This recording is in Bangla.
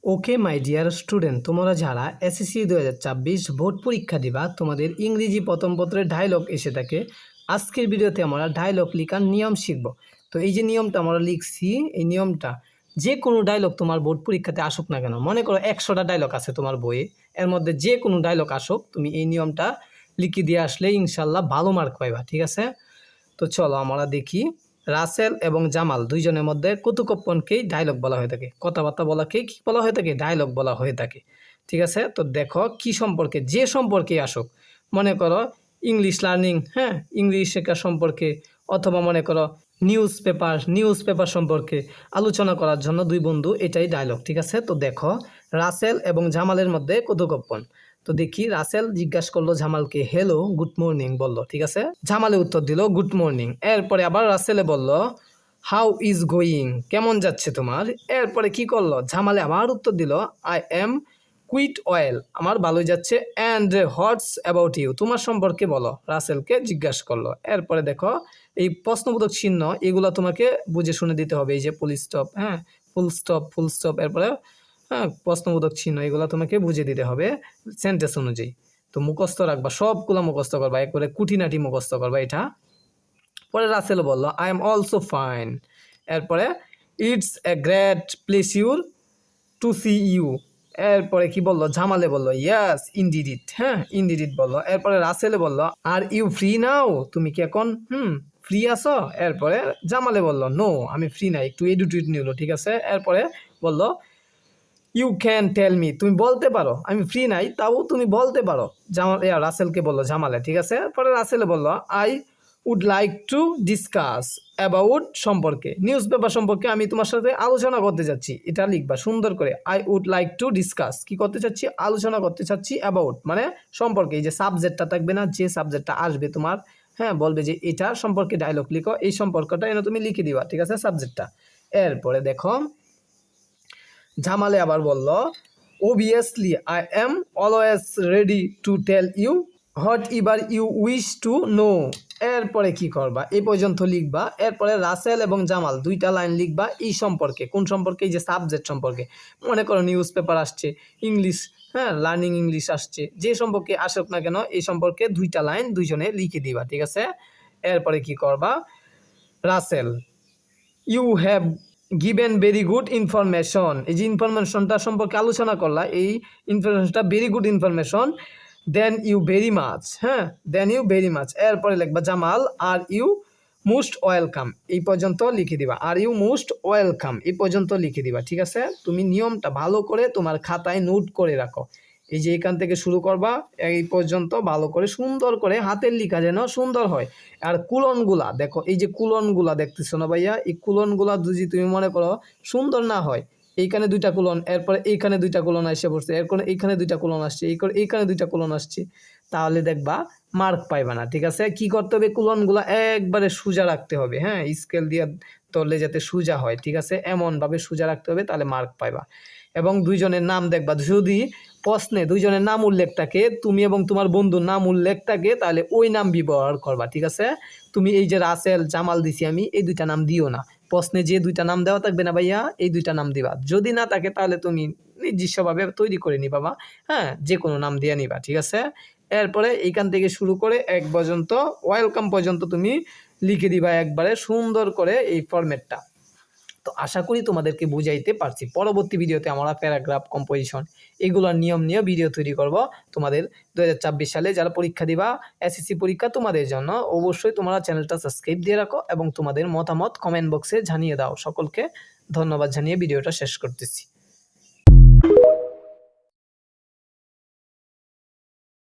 ওকে মাই ডিয়ার স্টুডেন্ট, তোমরা যারা এসএসসি 2024 বোর্ড পরীক্ষা দিবা, তোমাদের ইংরেজি প্রথম পত্রের ডায়লগ এসে থাকে। আজকের ভিডিওতে আমরা ডায়লগ লেখার নিয়ম শিখব। তো এই যে নিয়মটা আমরা লিখছি, এই নিয়মটা যে কোনো ডায়লগ তোমার বোর্ড পরীক্ষাতে আসুক না কেন, মনে করো 100টা ডায়লগ আছে তোমার বইয়ে, এর মধ্যে যে কোনো ডায়লগ আসুক, তুমি এই নিয়মটা লিখে দিয়ে আসলে ইনশাল্লাহ ভালো মার্ক পাইবা। ঠিক আছে, তো চলো আমরা দেখি। রাসেল এবং জামাল দুইজনের মধ্যে কৌতুকপনকেই ডায়লগ বলা হয়ে থাকে, কথাবার্তা বলাকেই কী বলা হয়ে থাকে, ডায়লগ বলা হয়ে থাকে। ঠিক আছে, তো দেখো কি সম্পর্কে, যে সম্পর্কে আসুক, মনে করো ইংলিশ লার্নিং, হ্যাঁ ইংলিশ শেখার সম্পর্কে, অথবা মনে করো নিউজ পেপার সম্পর্কে আলোচনা করার জন্য দুই বন্ধু, এটাই ডায়লগ। ঠিক আছে, তো দেখো রাসেল এবং জামালের মধ্যে কৌতুকপন। তো দেখি, রাসেল জিজ্ঞাসা করলো জামালকে, হ্যালো গুড মর্নিং বললো। ঠিক আছে, জামালে উত্তর দিল গুড মর্নিং। এরপরে আবার রাসেলে বলল হাউ ইজ গোয়িং, কেমন যাচ্ছে তোমার। এরপরে কি করলো, জামালে আবার উত্তর দিল আই এম কুইট ওয়েল, আমার ভালোই যাচ্ছে। অ্যান্ড হোয়াটস অ্যাবাউট ইউ, তোমার সম্পর্কে বলো, রাসেলকে জিজ্ঞাসা করলো। এরপরে দেখো এই প্রশ্নবোধক চিহ্ন, এগুলো তোমাকে বুঝে শুনে দিতে হবে। এই যে ফুল স্টপ, হ্যাঁ ফুল স্টপ, এরপরে হ্যাঁ প্রশ্নবোধক চিহ্ন, এগুলো তোমাকে বুঝে দিতে হবে সেন্টেন্স অনুযায়ী। তো মুখস্থ রাখবা, সবগুলো মুখস্থ করবা, একবারে কুটিনাটি মুখস্থ করবা এটা। পরে রাসেল বলল আই এম অলসো ফাইন। এরপরে it's a great pleasure to see you. এরপরে কি বললো, জামালে বললো ইয়াস ইনডিড ইট, হ্যাঁ ইনডিড ইট বললো। এরপরে রাসেলে বললো আর ইউ ফ্রি নাও, তুমি কি এখন ফ্রি আছো। এরপরে জামালে বললো নো, আমি ফ্রি নাই, একটু এডুটেড নিল। ঠিক আছে, এরপরে বললো ইউ ক্যান টেল মি, তুমি বলতে পারো, আমি ফ্রি নাই তাও তুমি বলতে পারো। রাসেলকে বললো জামালে। ঠিক আছে, পরে রাসেলে বললো I would like to discuss about সম্পর্কে, নিউজ পেপার সম্পর্কে আমি তোমার সাথে আলোচনা করতে চাচ্ছি। এটা লিখবা সুন্দর করে, I would like to discuss, কি করতে চাচ্ছি, আলোচনা করতে চাচ্ছি। অ্যাবাউট মানে সম্পর্কে, এই যে সাবজেক্টটা থাকবে না, যে সাবজেক্টটা আসবে তোমার, হ্যাঁ বলবে যে এটা সম্পর্কে ডায়লগ লিখো, এই সম্পর্কটা এনে তুমি লিখে দিবা। ঠিক আছে, সাবজেক্টটা। এরপরে দেখো জামালে আবার বলল obviously I am always ready to tell you whatever you wish to know. এরপরে কি করবা, এই পর্যন্ত লিখবা। এরপরে রাসেল এবং জামাল দুইটা লাইন লিখবা এই সম্পর্কে। কোন সম্পর্কে, এই যে সাবজেক্ট সম্পর্কে। মনে করো নিউজ পেপার আসছে, ইংলিশ, হ্যাঁ লার্নিং ইংলিশ আসছে, যে সম্পর্কে আসুক না কেন এই সম্পর্কে দুইটা লাইন দুইজনে লিখে দিবা। ঠিক আছে, এরপরে কি করবা, Rasel you have given very good information, এই যে ইনফরমেশনটা সম্পর্কে আলোচনা করলা, এই ইনফরমেশনটা very good information. Thank you very much, হ্যাঁ দেন ইউ ভেরি মাচ। এরপরে লিখবা Jamal are you most welcome, এই পর্যন্ত লিখে দিবা। আর ইউ মোস্ট ওয়েলকাম এই পর্যন্ত লিখে দিবা। ঠিক আছে, তুমি নিয়মটা ভালো করে তোমার খাতায় নোট করে রাখো। এই যে এখান থেকে শুরু করবা এই পর্যন্ত ভালো করে সুন্দর করে হাতের লেখা যেন সুন্দর হয়। আর কুলনগুলা দেখো, এই যে কুলনগুলা দেখতেছো না ভাইয়া, এই কুলনগুলা যদি তুমি মনে করো সুন্দর না হয়, এইখানে দুইটা কুলন, এরপরে এইখানে দুইটা কুলন এসে পড়ছে, এরপরে এইখানে দুইটা কুলন আসছে, এইখানে দুইটা কুলন আসছে, তাহলে দেখবা মার্ক পাইবা না। ঠিক আছে, কি করতে হবে, কুলনগুলা একবারে সোজা রাখতে হবে, হ্যাঁ স্কেল দিয়ে ধরলে যাতে সোজা হয়। ঠিক আছে, এমনভাবে সোজা রাখতে হবে, তাহলে মার্ক পাইবা। এবং দুইজনের নাম দেখবা, যদি প্রশ্নে দুইজনের নাম উল্লেখ থাকে, তুমি এবং তোমার বন্ধুর নাম উল্লেখ থাকে, তাহলে ওই নাম ব্যবহার করবা। ঠিক আছে, তুমি এই যে রাসেল জামাল দিছি আমি, এই দুইটা নাম দিও না। প্রশ্নে যে দুইটা নাম দেওয়া থাকবে না ভাইয়া, এই দুইটা নাম দিবা। যদি না থাকে তাহলে তুমি নিজস্বভাবে তৈরি করে নিবা, বা হ্যাঁ যে কোনো নাম দিয়ে নিবা। ঠিক আছে, এরপরে এইখান থেকে শুরু করে এক পর্যন্ত ওয়েলকাম পর্যন্ত তুমি লিখে দিবা একবারে সুন্দর করে এই ফরম্যাটটা। তো আশা করি তোমাদেরকে বুঝাইতে পারছি। পরবর্তী ভিডিওতে আমরা প্যারাগ্রাফ কম্পোজিশন এগুলোর নিয়ম নিয়ে ভিডিও তৈরি করব তোমাদের 2024 সালে যারা পরীক্ষা দিবা, এসএসসি পরীক্ষা তোমাদের জন্য। অবশ্যই তোমরা চ্যানেলটা সাবস্ক্রাইব দিয়ে রাখো এবং তোমাদের মতামত কমেন্ট বক্সে জানিয়ে দাও। সকলকে ধন্যবাদ জানিয়ে ভিডিওটা শেষ করতেছি।